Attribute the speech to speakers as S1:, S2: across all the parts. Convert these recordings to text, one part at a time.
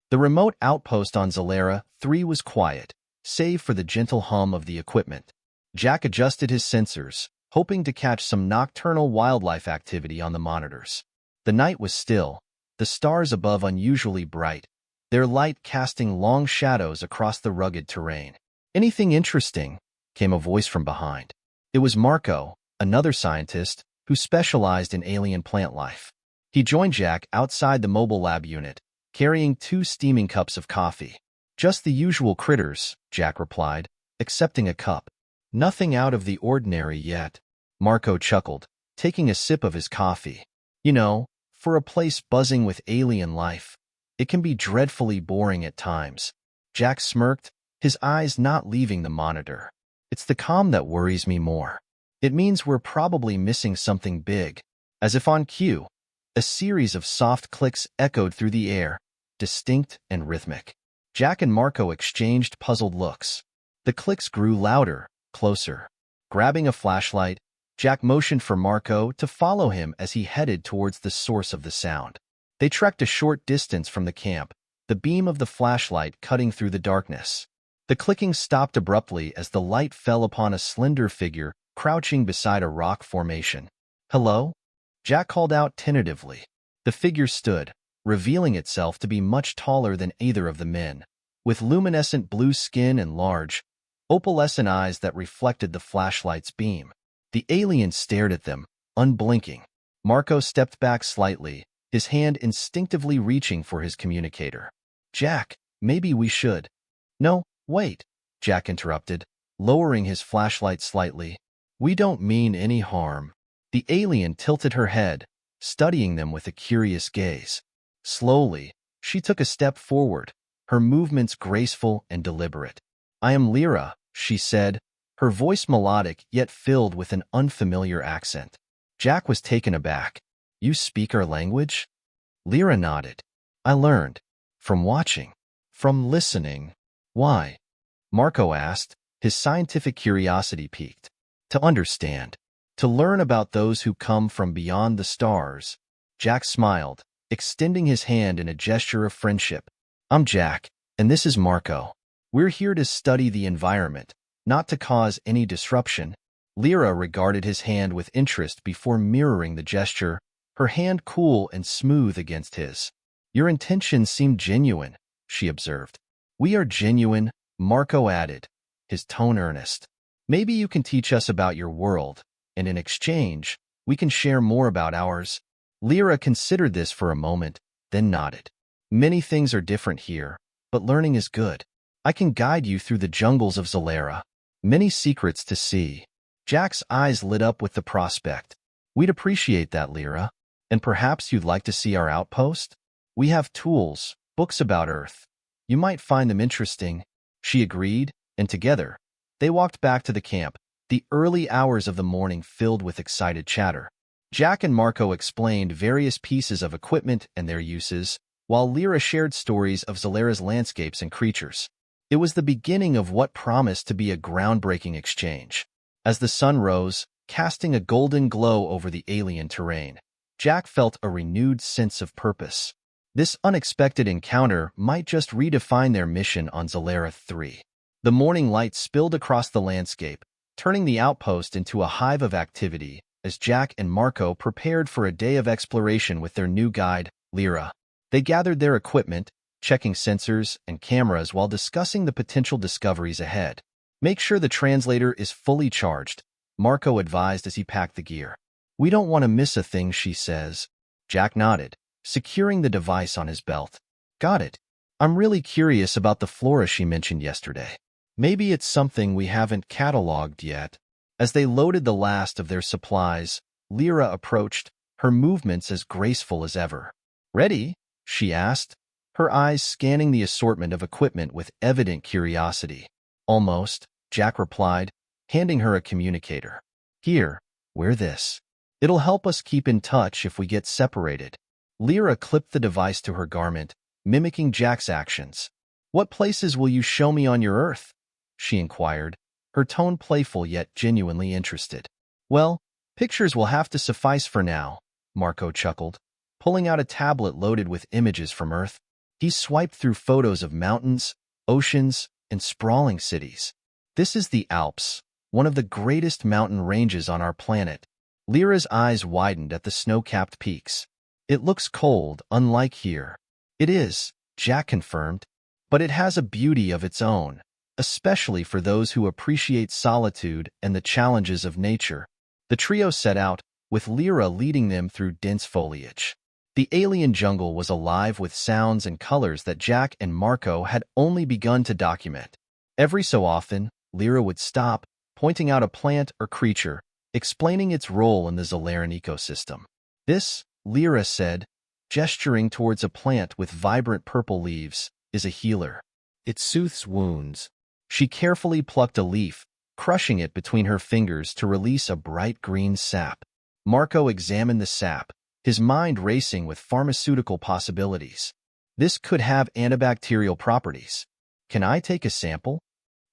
S1: The remote outpost on Zalera 3 was quiet, save for the gentle hum of the equipment. Jack adjusted his sensors, hoping to catch some nocturnal wildlife activity on the monitors. The night was still, the stars above unusually bright, their light casting long shadows across the rugged terrain. "Anything interesting?" came a voice from behind. It was Marco, another scientist, who specialized in alien plant life. He joined Jack outside the mobile lab unit, carrying 2 steaming cups of coffee. "Just the usual critters," Jack replied, accepting a cup. "Nothing out of the ordinary yet," Marco chuckled, taking a sip of his coffee. "You know, for a place buzzing with alien life, it can be dreadfully boring at times." Jack smirked, his eyes not leaving the monitor. "It's the calm that worries me more. It means we're probably missing something big." As if on cue, a series of soft clicks echoed through the air, distinct and rhythmic. Jack and Marco exchanged puzzled looks. The clicks grew louder, closer. Grabbing a flashlight, Jack motioned for Marco to follow him as he headed towards the source of the sound. They trekked a short distance from the camp, the beam of the flashlight cutting through the darkness. The clicking stopped abruptly as the light fell upon a slender figure crouching beside a rock formation. "Hello?" Jack called out tentatively. The figure stood, revealing itself to be much taller than either of the men, with luminescent blue skin and large, opalescent eyes that reflected the flashlight's beam. The alien stared at them, unblinking. Marco stepped back slightly, his hand instinctively reaching for his communicator. "Jack, maybe we should—" "No, wait," Jack interrupted, lowering his flashlight slightly. "We don't mean any harm." The alien tilted her head, studying them with a curious gaze. Slowly, she took a step forward, her movements graceful and deliberate. "I am Lyra," she said, her voice melodic yet filled with an unfamiliar accent. Jack was taken aback. "You speak our language?" Lyra nodded. "I learned. From watching. From listening." "Why?" Marco asked, his scientific curiosity piqued. "To understand. To learn about those who come from beyond the stars." Jack smiled, extending his hand in a gesture of friendship. "I'm Jack, and this is Marco. We're here to study the environment, not to cause any disruption." Lyra regarded his hand with interest before mirroring the gesture, her hand cool and smooth against his. "Your intentions seem genuine," she observed. "We are genuine," Marco added, his tone earnest. "Maybe you can teach us about your world, and in exchange, we can share more about ours." Lyra considered this for a moment, then nodded. "Many things are different here, but learning is good. I can guide you through the jungles of Zalera. Many secrets to see." Jack's eyes lit up with the prospect. "We'd appreciate that, Lyra. And perhaps you'd like to see our outpost? We have tools, books about Earth. You might find them interesting." She agreed, and together, they walked back to the camp, the early hours of the morning filled with excited chatter. Jack and Marco explained various pieces of equipment and their uses, while Lyra shared stories of Zalera's landscapes and creatures. It was the beginning of what promised to be a groundbreaking exchange. As the sun rose, casting a golden glow over the alien terrain, Jack felt a renewed sense of purpose. This unexpected encounter might just redefine their mission on Zalera 3. The morning light spilled across the landscape, turning the outpost into a hive of activity as Jack and Marco prepared for a day of exploration with their new guide, Lyra. They gathered their equipment, checking sensors and cameras while discussing the potential discoveries ahead. "Make sure the translator is fully charged," Marco advised as he packed the gear. "We don't want to miss a thing," she says. Jack nodded, securing the device on his belt. "Got it. I'm really curious about the flora she mentioned yesterday. Maybe it's something we haven't cataloged yet." As they loaded the last of their supplies, Lyra approached, her movements as graceful as ever. "Ready?" she asked, her eyes scanning the assortment of equipment with evident curiosity. "Almost," Jack replied, handing her a communicator. "Here, wear this. It'll help us keep in touch if we get separated." Lyra clipped the device to her garment, mimicking Jack's actions. "What places will you show me on your Earth?" she inquired, her tone playful yet genuinely interested. "Well, pictures will have to suffice for now," Marco chuckled, pulling out a tablet loaded with images from Earth. He swiped through photos of mountains, oceans, and sprawling cities. This is the Alps, one of the greatest mountain ranges on our planet. Lyra's eyes widened at the snow-capped peaks. It looks cold, unlike here. It is, Jack confirmed, but it has a beauty of its own, especially for those who appreciate solitude and the challenges of nature. The trio set out, with Lyra leading them through dense foliage. The alien jungle was alive with sounds and colors that Jack and Marco had only begun to document. Every so often, Lyra would stop, pointing out a plant or creature, explaining its role in the Zolaran ecosystem. This, Lyra said, gesturing towards a plant with vibrant purple leaves, is a healer. It soothes wounds. She carefully plucked a leaf, crushing it between her fingers to release a bright green sap. Marco examined the sap, his mind racing with pharmaceutical possibilities. This could have antibacterial properties. Can I take a sample?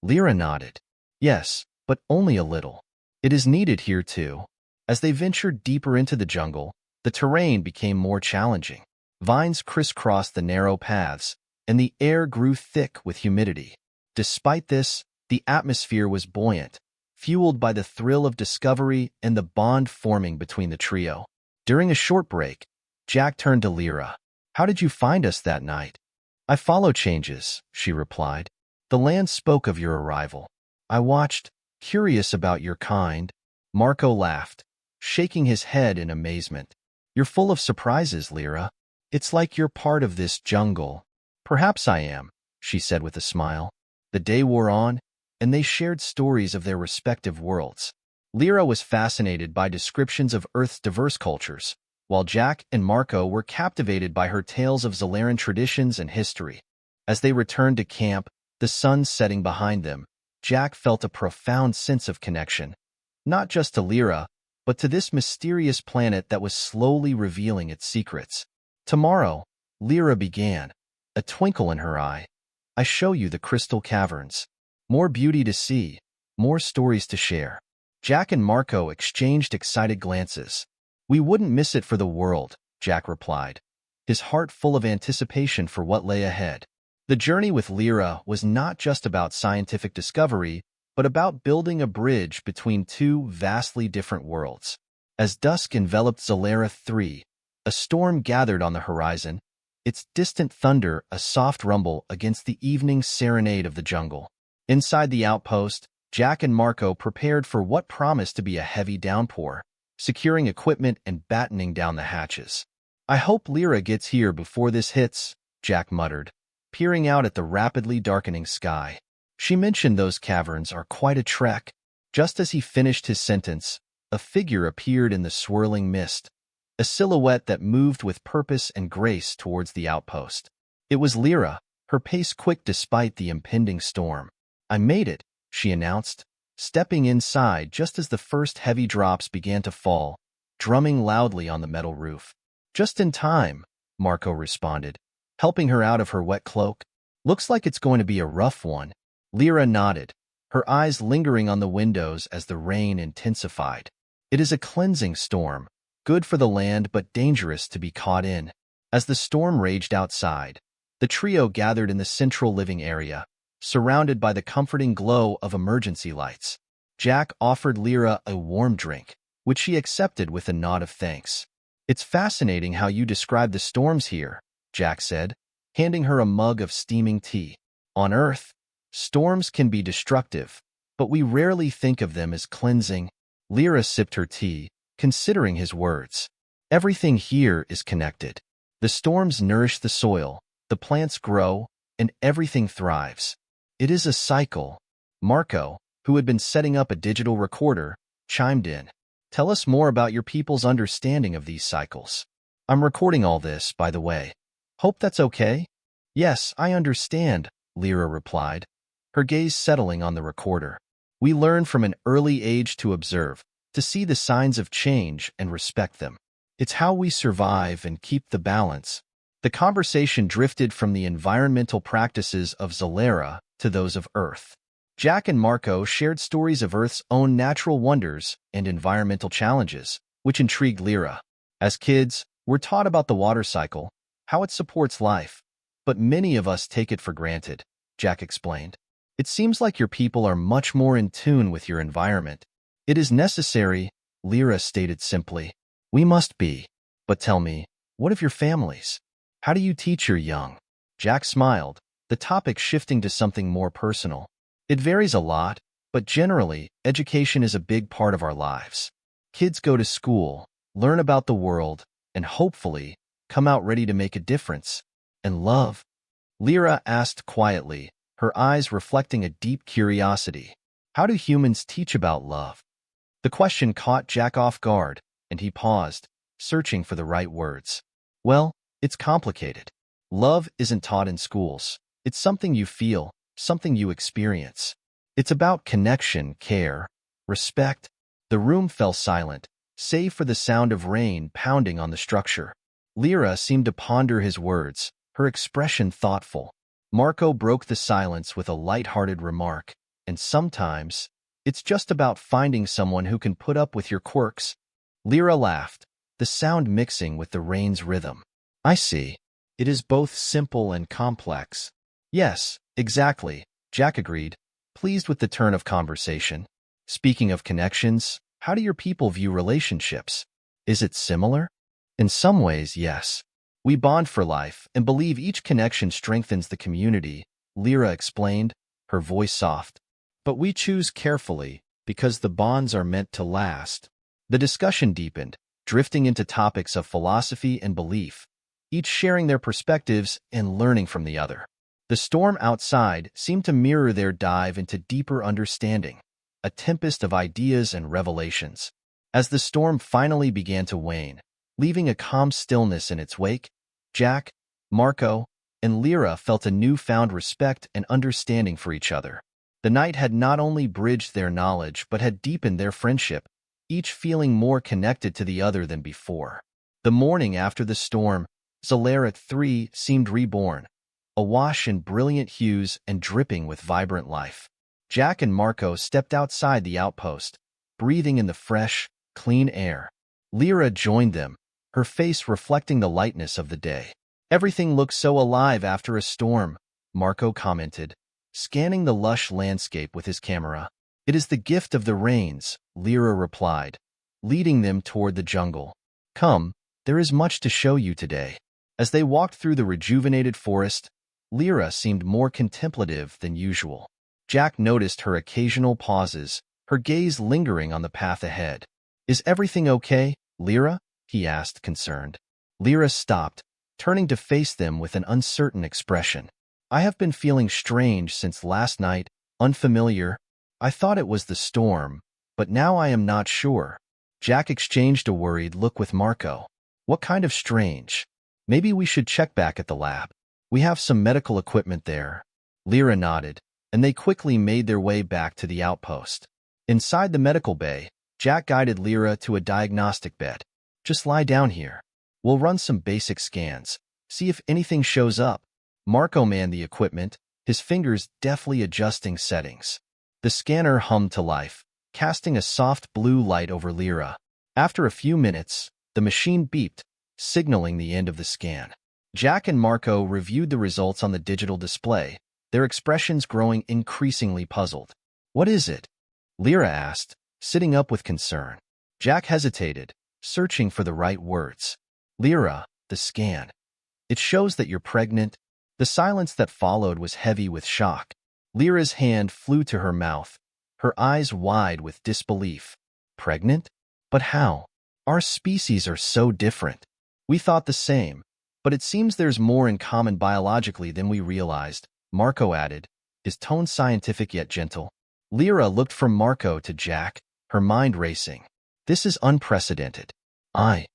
S1: Lyra nodded. Yes, but only a little. It is needed here too. As they ventured deeper into the jungle, the terrain became more challenging. Vines crisscrossed the narrow paths, and the air grew thick with humidity. Despite this, the atmosphere was buoyant, fueled by the thrill of discovery and the bond forming between the trio. During a short break, Jack turned to Lyra. How did you find us that night? I follow changes, she replied. The land spoke of your arrival. I watched, curious about your kind. Marco laughed, shaking his head in amazement. You're full of surprises, Lyra. It's like you're part of this jungle. Perhaps I am, she said with a smile. The day wore on, and they shared stories of their respective worlds. Lyra was fascinated by descriptions of Earth's diverse cultures, while Jack and Marco were captivated by her tales of Zolaran traditions and history. As they returned to camp, the sun setting behind them, Jack felt a profound sense of connection, not just to Lyra, but to this mysterious planet that was slowly revealing its secrets. Tomorrow, Lyra began, a twinkle in her eye. I show you the crystal caverns. More beauty to see, more stories to share. Jack and Marco exchanged excited glances. We wouldn't miss it for the world, Jack replied, his heart full of anticipation for what lay ahead. The journey with Lyra was not just about scientific discovery, but about building a bridge between two vastly different worlds. As dusk enveloped Zolara 3, a storm gathered on the horizon, its distant thunder a soft rumble against the evening serenade of the jungle. Inside the outpost, Jack and Marco prepared for what promised to be a heavy downpour, securing equipment and battening down the hatches. I hope Lyra gets here before this hits, Jack muttered, peering out at the rapidly darkening sky. She mentioned those caverns are quite a trek. Just as he finished his sentence, a figure appeared in the swirling mist, a silhouette that moved with purpose and grace towards the outpost. It was Lyra, her pace quick despite the impending storm. I made it, she announced, stepping inside just as the first heavy drops began to fall, drumming loudly on the metal roof. Just in time, Marco responded, helping her out of her wet cloak. Looks like it's going to be a rough one. Lyra nodded, her eyes lingering on the windows as the rain intensified. It is a cleansing storm, good for the land but dangerous to be caught in. As the storm raged outside, the trio gathered in the central living area, surrounded by the comforting glow of emergency lights. Jack offered Lyra a warm drink, which she accepted with a nod of thanks. It's fascinating how you describe the storms here, Jack said, handing her a mug of steaming tea. On Earth, storms can be destructive, but we rarely think of them as cleansing. Lyra sipped her tea, considering his words. Everything here is connected. The storms nourish the soil, the plants grow, and everything thrives. It is a cycle. Marco, who had been setting up a digital recorder, chimed in. Tell us more about your people's understanding of these cycles. I'm recording all this, by the way. Hope that's okay? Yes, I understand, Lyra replied, her gaze settling on the recorder. We learn from an early age to observe, to see the signs of change and respect them. It's how we survive and keep the balance. The conversation drifted from the environmental practices of Zolara to those of Earth. Jack and Marco shared stories of Earth's own natural wonders and environmental challenges, which intrigued Lyra. As kids, we're taught about the water cycle, how it supports life. but many of us take it for granted, Jack explained. It seems like your people are much more in tune with your environment. It is necessary, Lyra stated simply. We must be. But tell me, what of your families? How do you teach your young? Jack smiled, the topic shifting to something more personal. It varies a lot, but generally, education is a big part of our lives. Kids go to school, learn about the world, and hopefully, come out ready to make a difference. And love? Lyra asked quietly, her eyes reflecting a deep curiosity. How do humans teach about love? The question caught Jack off guard, and he paused, searching for the right words. Well, it's complicated. Love isn't taught in schools. It's something you feel, something you experience. It's about connection, care, respect. The room fell silent, save for the sound of rain pounding on the structure. Lyra seemed to ponder his words, her expression thoughtful. Marco broke the silence with a light-hearted remark, and sometimes, it's just about finding someone who can put up with your quirks. Lyra laughed, the sound mixing with the rain's rhythm. I see. It is both simple and complex. Yes, exactly, Jack agreed, pleased with the turn of conversation. Speaking of connections, how do your people view relationships? Is it similar? In some ways, yes. We bond for life and believe each connection strengthens the community, Lyra explained, her voice soft. But we choose carefully because the bonds are meant to last. The discussion deepened, drifting into topics of philosophy and belief, each sharing their perspectives and learning from the other. The storm outside seemed to mirror their dive into deeper understanding, a tempest of ideas and revelations. As the storm finally began to wane, leaving a calm stillness in its wake, Jack, Marco, and Lyra felt a newfound respect and understanding for each other. The night had not only bridged their knowledge but had deepened their friendship, each feeling more connected to the other than before. The morning after the storm, Zalaira 3 seemed reborn, awash in brilliant hues and dripping with vibrant life. Jack and Marco stepped outside the outpost, breathing in the fresh, clean air. Lyra joined them, her face reflecting the lightness of the day. Everything looks so alive after a storm, Marco commented, scanning the lush landscape with his camera. It is the gift of the rains, Lyra replied, leading them toward the jungle. Come, there is much to show you today. As they walked through the rejuvenated forest, Lyra seemed more contemplative than usual. Jack noticed her occasional pauses, her gaze lingering on the path ahead. Is everything okay, Lyra? He asked, concerned. Lyra stopped, turning to face them with an uncertain expression. I have been feeling strange since last night, unfamiliar. I thought it was the storm, but now I am not sure. Jack exchanged a worried look with Marco. What kind of strange? Maybe we should check back at the lab. We have some medical equipment there. Lyra nodded, and they quickly made their way back to the outpost. Inside the medical bay, Jack guided Lyra to a diagnostic bed. Just lie down here. We'll run some basic scans, see if anything shows up. Marco manned the equipment, his fingers deftly adjusting settings. The scanner hummed to life, casting a soft blue light over Lyra. After a few minutes, the machine beeped, signaling the end of the scan. Jack and Marco reviewed the results on the digital display, their expressions growing increasingly puzzled. What is it? Lyra asked, sitting up with concern. Jack hesitated, searching for the right words. Lyra, the scan. It shows that you're pregnant. The silence that followed was heavy with shock. Lyra's hand flew to her mouth, her eyes wide with disbelief. Pregnant? But how? Our species are so different. We thought the same, but it seems there's more in common biologically than we realized, Marco added, his tone scientific yet gentle. Lyra looked from Marco to Jack, her mind racing. This is unprecedented. I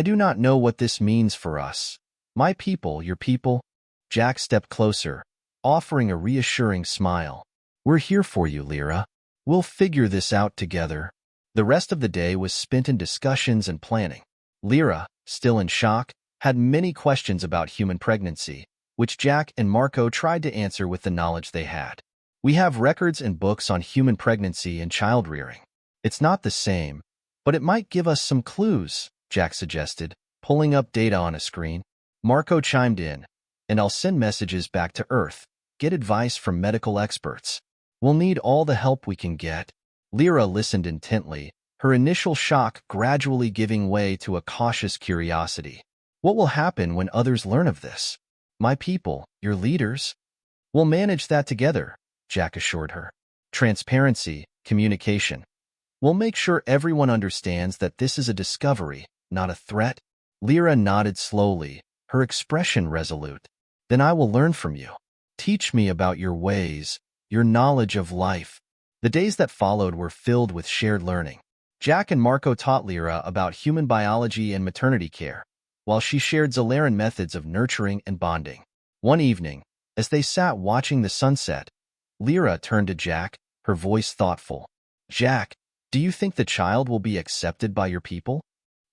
S1: do not know what this means for us. My people, your people? Jack stepped closer, offering a reassuring smile. We're here for you, Lyra. We'll figure this out together. The rest of the day was spent in discussions and planning. Lyra, still in shock, had many questions about human pregnancy, which Jack and Marco tried to answer with the knowledge they had. We have records and books on human pregnancy and child-rearing. It's not the same, but it might give us some clues, Jack suggested, pulling up data on a screen. Marco chimed in. and I'll send messages back to Earth, get advice from medical experts. We'll need all the help we can get." Lyra listened intently, her initial shock gradually giving way to a cautious curiosity. "What will happen when others learn of this?" "My people, your leaders?" "We'll manage that together," Jack assured her. "Transparency, communication. We'll make sure everyone understands that this is a discovery, not a threat." Lyra nodded slowly, her expression resolute. "Then I will learn from you. Teach me about your ways, your knowledge of life." The days that followed were filled with shared learning. Jack and Marco taught Lyra about human biology and maternity care, while she shared Zolaran methods of nurturing and bonding. One evening, as they sat watching the sunset, Lyra turned to Jack, her voice thoughtful. "Jack, do you think the child will be accepted by your people?"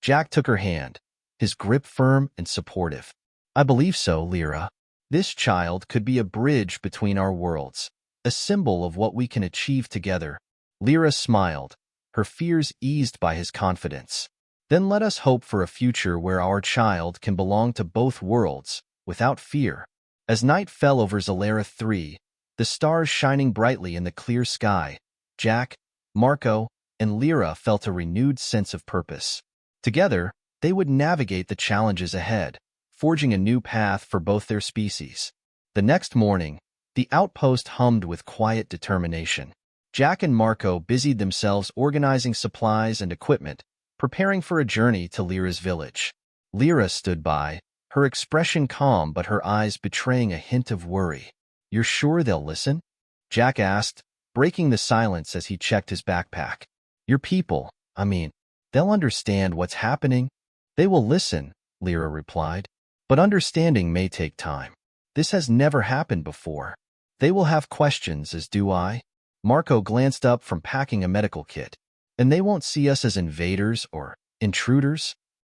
S1: Jack took her hand, his grip firm and supportive. "I believe so, Lyra. This child could be a bridge between our worlds, a symbol of what we can achieve together." Lyra smiled, her fears eased by his confidence. "Then let us hope for a future where our child can belong to both worlds, without fear." As night fell over Zolara 3, the stars shining brightly in the clear sky, Jack, Marco, and Lyra felt a renewed sense of purpose. Together, they would navigate the challenges ahead, forging a new path for both their species. The next morning, the outpost hummed with quiet determination. Jack and Marco busied themselves organizing supplies and equipment, preparing for a journey to Lyra's village. Lyra stood by, her expression calm but her eyes betraying a hint of worry. "You're sure they'll listen?" Jack asked, breaking the silence as he checked his backpack. "Your people, they'll understand what's happening." "They will listen," Lyra replied. "But understanding may take time. This has never happened before. They will have questions, as do I." Marco glanced up from packing a medical kit. "And they won't see us as invaders or intruders?"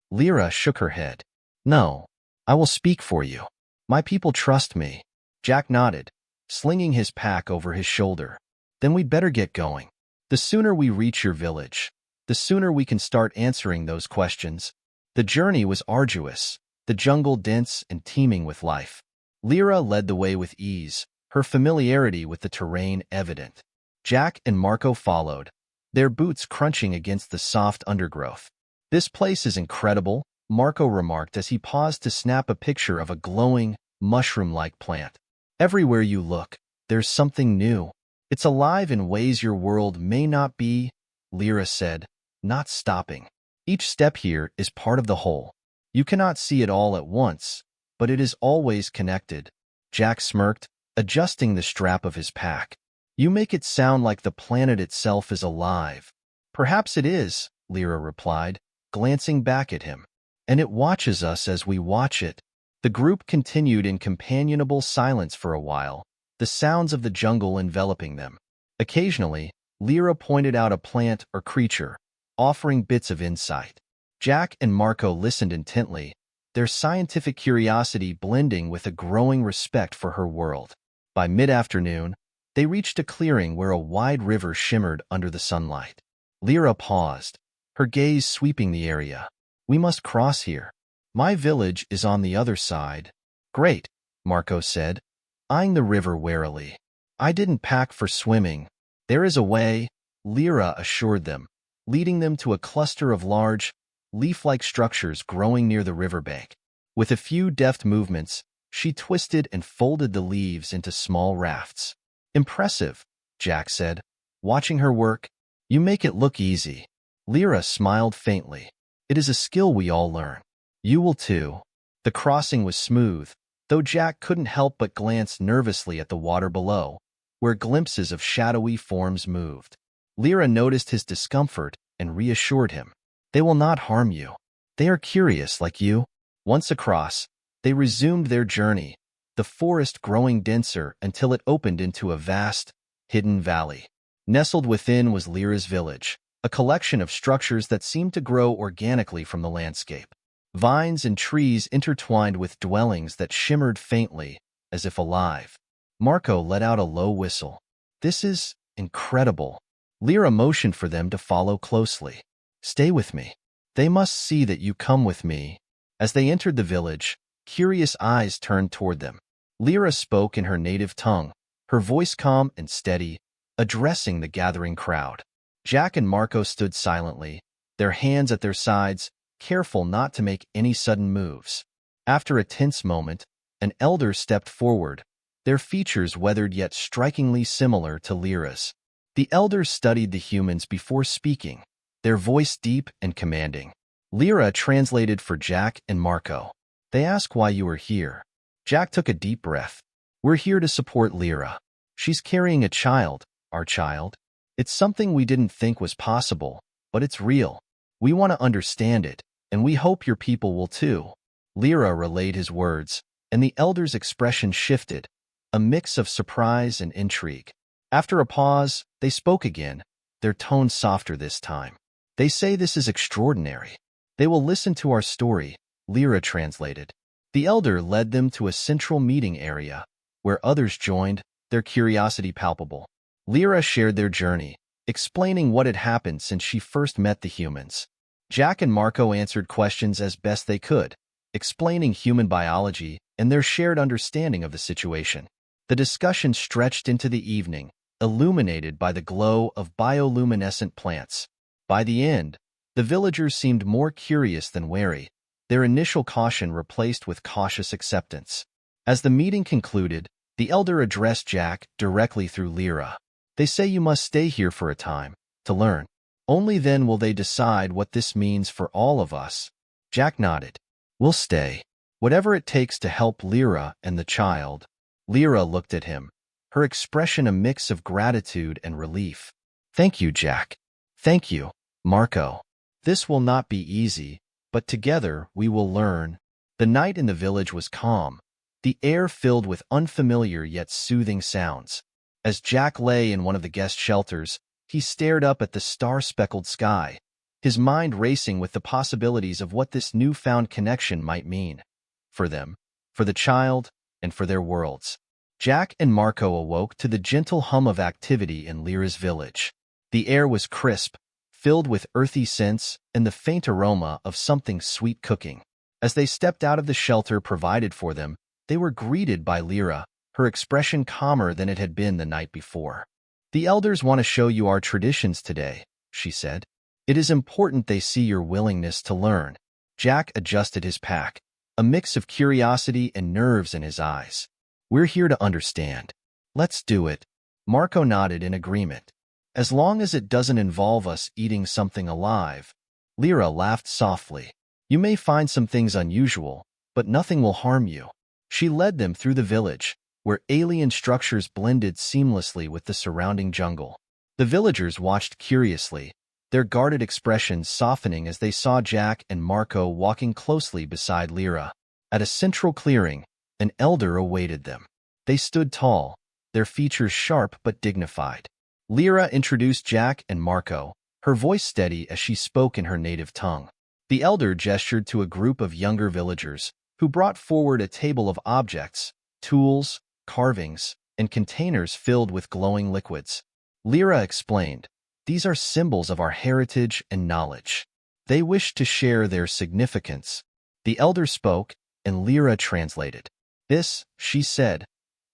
S1: Lyra shook her head. "No, I will speak for you. My people trust me." Jack nodded, slinging his pack over his shoulder. "Then we'd better get going. The sooner we reach your village, the sooner we can start answering those questions." The journey was arduous, the jungle dense and teeming with life. Lyra led the way with ease, her familiarity with the terrain evident. Jack and Marco followed, their boots crunching against the soft undergrowth. "This place is incredible," Marco remarked as he paused to snap a picture of a glowing, mushroom-like plant. "Everywhere you look, there's something new. It's alive in ways your world may not be," Lyra said, not stopping. "Each step here is part of the whole. You cannot see it all at once, but it is always connected." Jack smirked, adjusting the strap of his pack. "You make it sound like the planet itself is alive." "Perhaps it is," Lyra replied, glancing back at him. "And it watches us as we watch it." The group continued in companionable silence for a while, the sounds of the jungle enveloping them. Occasionally, Lyra pointed out a plant or creature, offering bits of insight. Jack and Marco listened intently, their scientific curiosity blending with a growing respect for her world. By mid-afternoon, they reached a clearing where a wide river shimmered under the sunlight. Lyra paused, her gaze sweeping the area. "We must cross here. My village is on the other side." "Great," Marco said, eyeing the river warily. "I didn't pack for swimming." "There is a way," Lyra assured them, leading them to a cluster of large, leaf-like structures growing near the riverbank. With a few deft movements, she twisted and folded the leaves into small rafts. "Impressive," Jack said, watching her work. "You make it look easy." Lyra smiled faintly. "It is a skill we all learn. You will too." The crossing was smooth, though Jack couldn't help but glance nervously at the water below, where glimpses of shadowy forms moved. Lyra noticed his discomfort and reassured him. "They will not harm you. They are curious like you." Once across, they resumed their journey, the forest growing denser until it opened into a vast, hidden valley. Nestled within was Lyra's village, a collection of structures that seemed to grow organically from the landscape. Vines and trees intertwined with dwellings that shimmered faintly, as if alive. Marco let out a low whistle. "This is incredible." Lyra motioned for them to follow closely. "Stay with me. They must see that you come with me." As they entered the village, Curious eyes turned toward them. Lyra spoke in her native tongue, her voice calm and steady, addressing the gathering crowd. Jack and Marco stood silently, their hands at their sides, careful not to make any sudden moves. After a tense moment, an elder stepped forward, their features weathered yet strikingly similar to Lyra's. The elders studied the humans before speaking, their voice deep and commanding. Lyra translated for Jack and Marco. They ask why you are here. Jack took a deep breath. We're here to support Lyra. She's carrying a child, our child. It's something we didn't think was possible, but it's real. We want to understand it, and we hope your people will too. Lyra relayed his words, and the elder's expression shifted, a mix of surprise and intrigue. After a pause, they spoke again, their tone softer this time. They say this is extraordinary. They will listen to our story, Lyra translated. The elder led them to a central meeting area, where others joined, their curiosity palpable. Lyra shared their journey, explaining what had happened since she first met the humans. Jack and Marco answered questions as best they could, explaining human biology and their shared understanding of the situation. The discussion stretched into the evening, illuminated by the glow of bioluminescent plants. By the end, the villagers seemed more curious than wary, their initial caution replaced with cautious acceptance. As the meeting concluded, the elder addressed Jack directly through Lyra. They say you must stay here for a time, to learn. Only then will they decide what this means for all of us. Jack nodded. We'll stay. Whatever it takes to help Lyra and the child. Lyra looked at him, her expression a mix of gratitude and relief. Thank you, Jack. Thank you, Marco. This will not be easy, but together we will learn. The night in the village was calm, the air filled with unfamiliar yet soothing sounds. As Jack lay in one of the guest shelters, he stared up at the star-speckled sky, his mind racing with the possibilities of what this newfound connection might mean. For them, for the child, and for their worlds. Jack and Marco awoke to the gentle hum of activity in Lyra's village. The air was crisp, filled with earthy scents and the faint aroma of something sweet cooking. As they stepped out of the shelter provided for them, they were greeted by Lyra, her expression calmer than it had been the night before. The elders want to show you our traditions today, she said. It is important they see your willingness to learn. Jack adjusted his pack, a mix of curiosity and nerves in his eyes. We're here to understand. Let's do it. Marco nodded in agreement. As long as it doesn't involve us eating something alive. Lyra laughed softly. You may find some things unusual, but nothing will harm you. She led them through the village, where alien structures blended seamlessly with the surrounding jungle. The villagers watched curiously, their guarded expressions softening as they saw Jack and Marco walking closely beside Lyra. At a central clearing, an elder awaited them. They stood tall, their features sharp but dignified. Lyra introduced Jack and Marco, her voice steady as she spoke in her native tongue. The elder gestured to a group of younger villagers, who brought forward a table of objects, tools, carvings, and containers filled with glowing liquids. Lyra explained, these are symbols of our heritage and knowledge. They wish to share their significance. The elder spoke, and Lyra translated. This, she said,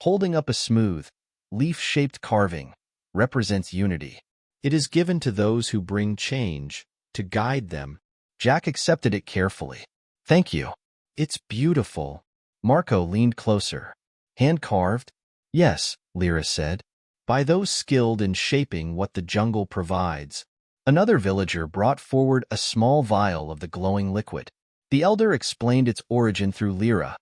S1: holding up a smooth, leaf-shaped carving, represents unity. It is given to those who bring change, to guide them. Jack accepted it carefully. Thank you. It's beautiful. Marco leaned closer. Hand-carved? Yes, Lyra said. By those skilled in shaping what the jungle provides. Another villager brought forward a small vial of the glowing liquid. The elder explained its origin through Lyra.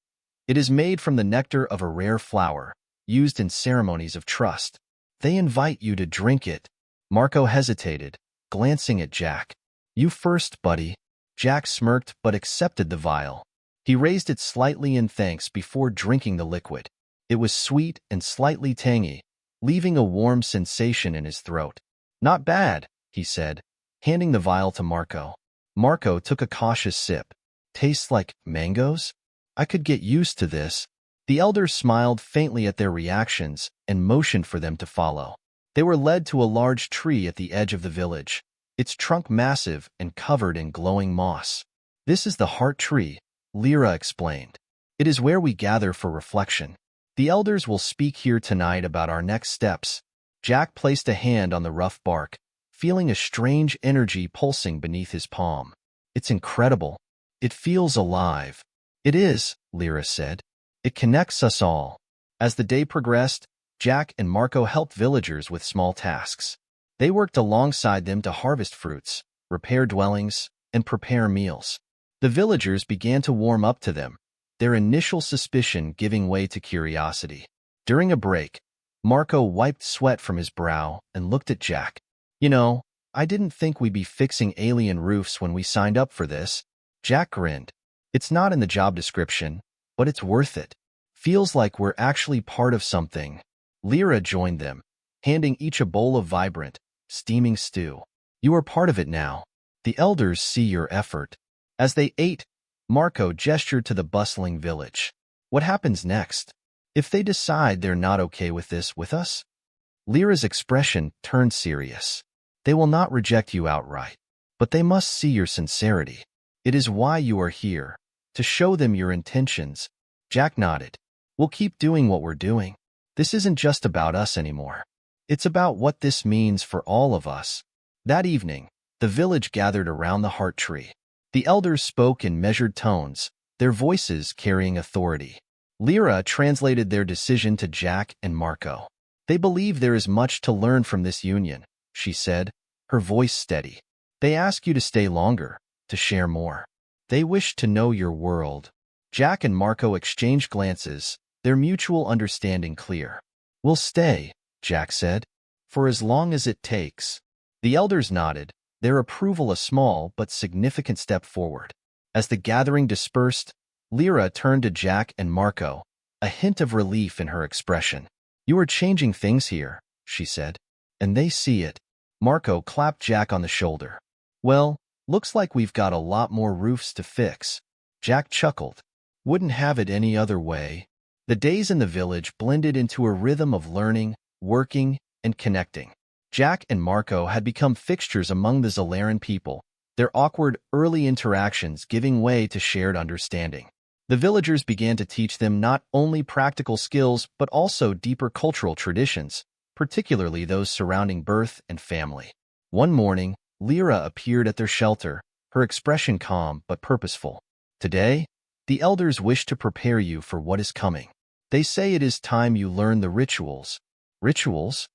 S1: It is made from the nectar of a rare flower, used in ceremonies of trust. They invite you to drink it. Marco hesitated, glancing at Jack. You first, buddy. Jack smirked but accepted the vial. He raised it slightly in thanks before drinking the liquid. It was sweet and slightly tangy, leaving a warm sensation in his throat. Not bad, he said, handing the vial to Marco. Marco took a cautious sip. Tastes like mangoes? I could get used to this. The elders smiled faintly at their reactions and motioned for them to follow. They were led to a large tree at the edge of the village, its trunk massive and covered in glowing moss. This is the heart tree, Lyra explained. It is where we gather for reflection. The elders will speak here tonight about our next steps. Jack placed a hand on the rough bark, feeling a strange energy pulsing beneath his palm. It's incredible. It feels alive. It is, Lyra said. It connects us all. As the day progressed, Jack and Marco helped villagers with small tasks. They worked alongside them to harvest fruits, repair dwellings, and prepare meals. The villagers began to warm up to them, their initial suspicion giving way to curiosity. During a break, Marco wiped sweat from his brow and looked at Jack. You know, I didn't think we'd be fixing alien roofs when we signed up for this. Jack grinned. It's not in the job description, but it's worth it. Feels like we're actually part of something. Lyra joined them, handing each a bowl of vibrant, steaming stew. You are part of it now. The elders see your effort. As they ate, Marco gestured to the bustling village. What happens next? If they decide they're not okay with this with us? Lyra's expression turned serious. They will not reject you outright, but they must see your sincerity. It is why you are here, to show them your intentions. Jack nodded. We'll keep doing what we're doing. This isn't just about us anymore. It's about what this means for all of us. That evening, the village gathered around the heart tree. The elders spoke in measured tones, their voices carrying authority. Lyra translated their decision to Jack and Marco. They believe there is much to learn from this union, she said, her voice steady. They ask you to stay longer, to share more. They wish to know your world. Jack and Marco exchanged glances, their mutual understanding clear. We'll stay, Jack said, for as long as it takes. The elders nodded, their approval a small but significant step forward. As the gathering dispersed, Lyra turned to Jack and Marco, a hint of relief in her expression. You are changing things here, she said, and they see it. Marco clapped Jack on the shoulder. Well, looks like we've got a lot more roofs to fix. Jack chuckled. Wouldn't have it any other way. The days in the village blended into a rhythm of learning, working, and connecting. Jack and Marco had become fixtures among the Zalaran people, their awkward early interactions giving way to shared understanding. The villagers began to teach them not only practical skills but also deeper cultural traditions, particularly those surrounding birth and family. One morning, Lyra appeared at their shelter, her expression calm but purposeful. Today, the elders wish to prepare you for what is coming. They say it is time you learn the rituals. Rituals?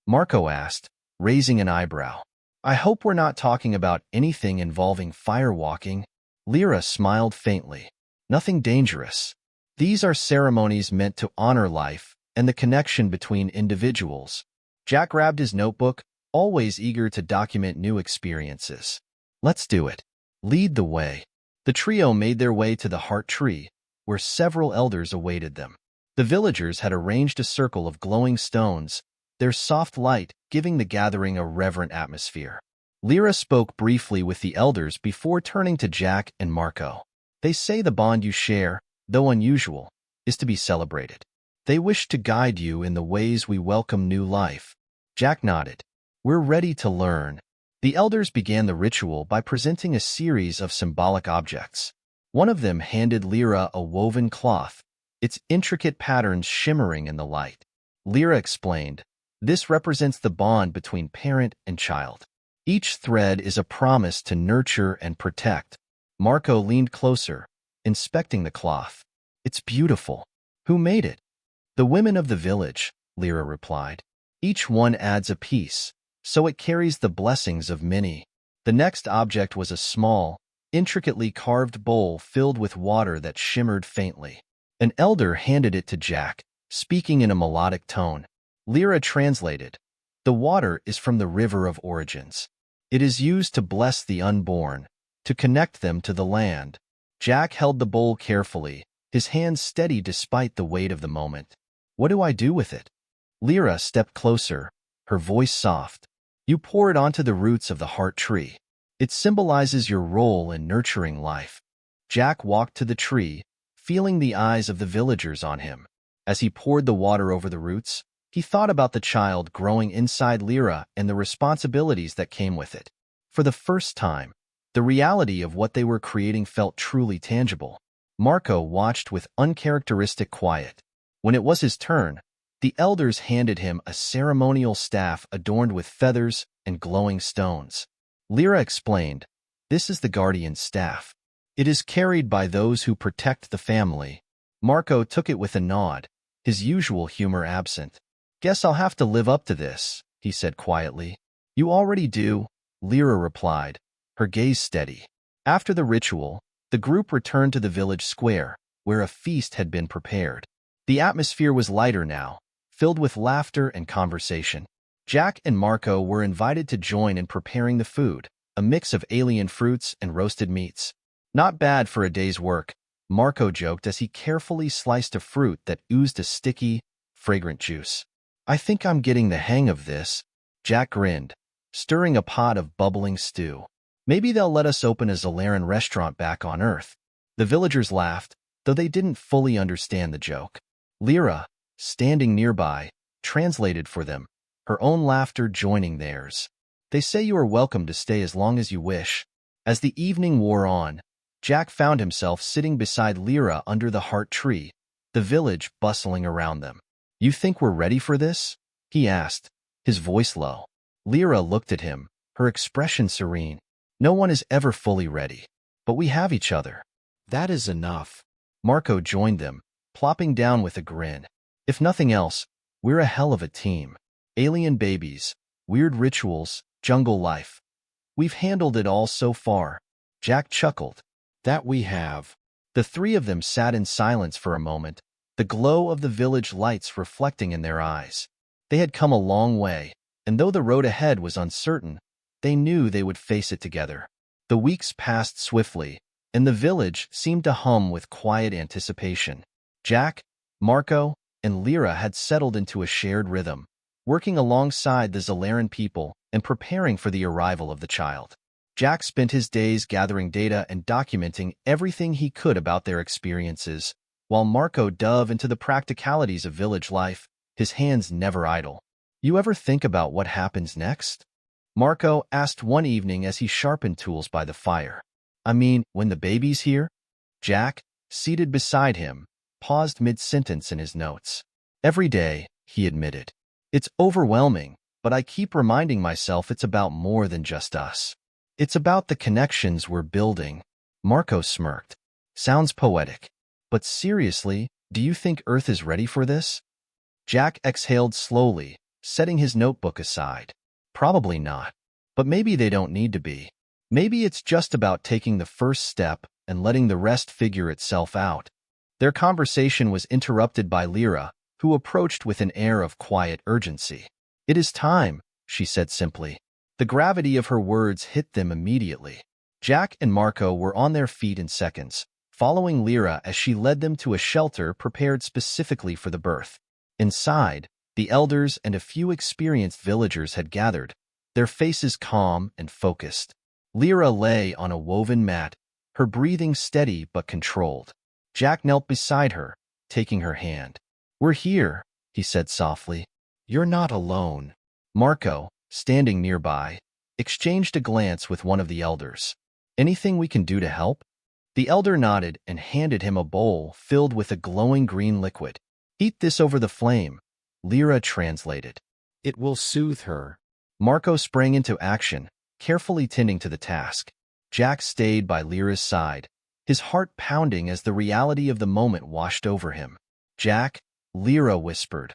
S1: Marco asked, raising an eyebrow. I hope we're not talking about anything involving firewalking. Lyra smiled faintly. Nothing dangerous. These are ceremonies meant to honor life and the connection between individuals. Jack grabbed his notebook, always eager to document new experiences. Let's do it. Lead the way. The trio made their way to the heart tree, where several elders awaited them. The villagers had arranged a circle of glowing stones, their soft light giving the gathering a reverent atmosphere. Lyra spoke briefly with the elders before turning to Jack and Marco. They say the bond you share, though unusual, is to be celebrated. They wish to guide you in the ways we welcome new life. Jack nodded. We're ready to learn. The elders began the ritual by presenting a series of symbolic objects. One of them handed Lyra a woven cloth, its intricate patterns shimmering in the light. Lyra explained, this represents the bond between parent and child. Each thread is a promise to nurture and protect. Marco leaned closer, inspecting the cloth. It's beautiful. Who made it? The women of the village, Lyra replied. Each one adds a piece, so it carries the blessings of many. The next object was a small, intricately carved bowl filled with water that shimmered faintly. An elder handed it to Jack, speaking in a melodic tone. Lyra translated, the water is from the river of origins. It is used to bless the unborn, to connect them to the land. Jack held the bowl carefully, his hands steady despite the weight of the moment. What do I do with it? Lyra stepped closer, her voice soft. You pour it onto the roots of the heart tree. It symbolizes your role in nurturing life. Jack walked to the tree, feeling the eyes of the villagers on him. As he poured the water over the roots, he thought about the child growing inside Lyra and the responsibilities that came with it. For the first time, the reality of what they were creating felt truly tangible. Marco watched with uncharacteristic quiet. When it was his turn, the elders handed him a ceremonial staff adorned with feathers and glowing stones. Lyra explained, "This is the guardian's staff. It is carried by those who protect the family." Marco took it with a nod, his usual humor absent. "Guess I'll have to live up to this," he said quietly. "You already do," Lyra replied, her gaze steady. After the ritual, the group returned to the village square, where a feast had been prepared. The atmosphere was lighter now, filled with laughter and conversation. Jack and Marco were invited to join in preparing the food, a mix of alien fruits and roasted meats. "Not bad for a day's work," Marco joked as he carefully sliced a fruit that oozed a sticky, fragrant juice. "I think I'm getting the hang of this," Jack grinned, stirring a pot of bubbling stew. "Maybe they'll let us open a Zolaran restaurant back on Earth." The villagers laughed, though they didn't fully understand the joke. Lyra, standing nearby, translated for them, her own laughter joining theirs. "They say you are welcome to stay as long as you wish." As the evening wore on, Jack found himself sitting beside Lyra under the heart tree, the village bustling around them. "You think we're ready for this?" he asked, his voice low. Lyra looked at him, her expression serene. "No one is ever fully ready. But we have each other. That is enough." Marco joined them, plopping down with a grin. "If nothing else, we're a hell of a team. Alien babies, weird rituals, jungle life. We've handled it all so far." Jack chuckled. "That we have." The three of them sat in silence for a moment, the glow of the village lights reflecting in their eyes. They had come a long way, and though the road ahead was uncertain, they knew they would face it together. The weeks passed swiftly, and the village seemed to hum with quiet anticipation. Jack, Marco, and Lyra had settled into a shared rhythm, working alongside the Zolaran people and preparing for the arrival of the child. Jack spent his days gathering data and documenting everything he could about their experiences, while Marco dove into the practicalities of village life, his hands never idle. "You ever think about what happens next?" Marco asked one evening as he sharpened tools by the fire. "I mean, when the baby's here?" Jack, seated beside him, paused mid-sentence in his notes. "Every day," he admitted. "It's overwhelming, but I keep reminding myself it's about more than just us. It's about the connections we're building." Marco smirked. "Sounds poetic. But seriously, do you think Earth is ready for this?" Jack exhaled slowly, setting his notebook aside. "Probably not. But maybe they don't need to be. Maybe it's just about taking the first step and letting the rest figure itself out." Their conversation was interrupted by Lyra, who approached with an air of quiet urgency. "It is time," she said simply. The gravity of her words hit them immediately. Jack and Marco were on their feet in seconds, following Lyra as she led them to a shelter prepared specifically for the birth. Inside, the elders and a few experienced villagers had gathered, their faces calm and focused. Lyra lay on a woven mat, her breathing steady but controlled. Jack knelt beside her, taking her hand. "We're here," he said softly. "You're not alone." Marco, standing nearby, exchanged a glance with one of the elders. "Anything we can do to help?" The elder nodded and handed him a bowl filled with a glowing green liquid. "Heat this over the flame," Lyra translated. "It will soothe her." Marco sprang into action, carefully tending to the task. Jack stayed by Lyra's side, his heart pounding as the reality of the moment washed over him. "Jack," Lyra whispered,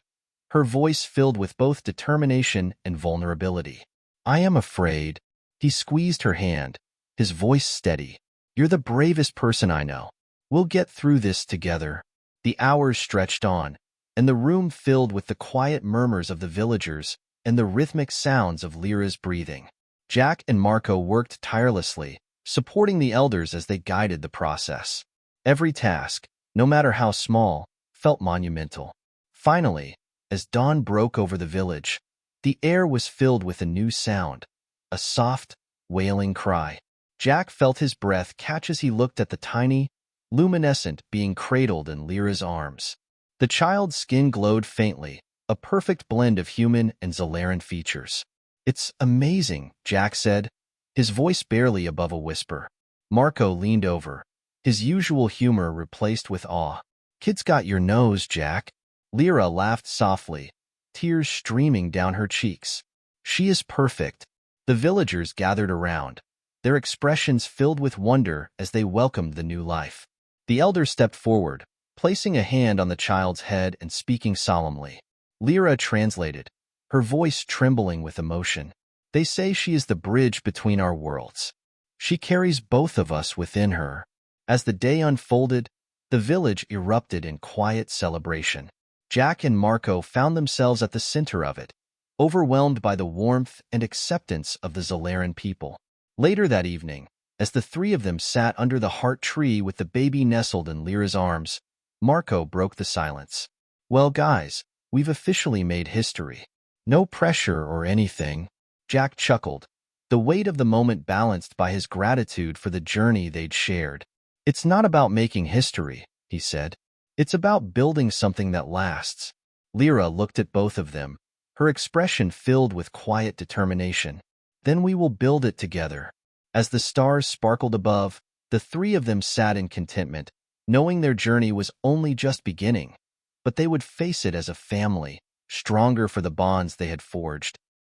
S1: her voice filled with both determination and vulnerability. "I am afraid." He squeezed her hand, his voice steady. "You're the bravest person I know. We'll get through this together." The hours stretched on, and the room filled with the quiet murmurs of the villagers and the rhythmic sounds of Lyra's breathing. Jack and Marco worked tirelessly, supporting the elders as they guided the process. Every task, no matter how small, felt monumental. Finally, as dawn broke over the village, the air was filled with a new sound, a soft, wailing cry. Jack felt his breath catch as he looked at the tiny, luminescent being cradled in Lyra's arms. The child's skin glowed faintly, a perfect blend of human and Zolaran features. "It's amazing," Jack said, his voice barely above a whisper. Marco leaned over, his usual humor replaced with awe. "Kid's got your nose, Jack." Lyra laughed softly, tears streaming down her cheeks. "She is perfect." The villagers gathered around, their expressions filled with wonder as they welcomed the new life. The elder stepped forward, placing a hand on the child's head and speaking solemnly. Lyra translated, her voice trembling with emotion. "They say she is the bridge between our worlds. She carries both of us within her." As the day unfolded, the village erupted in quiet celebration. Jack and Marco found themselves at the center of it, overwhelmed by the warmth and acceptance of the Zalaran people. Later that evening, as the three of them sat under the heart tree with the baby nestled in Lyra's arms, Marco broke the silence. "Well, guys, we've officially made history." "No pressure or anything," Jack chuckled, the weight of the moment balanced by his gratitude for the journey they'd shared. "It's not about making history," he said. "It's about building something that lasts." Lyra looked at both of them, her expression filled with quiet determination. "Then we will build it together." As the stars sparkled above, the three of them sat in contentment, knowing their journey was only just beginning. But they would face it as a family, stronger for the bonds they had forged.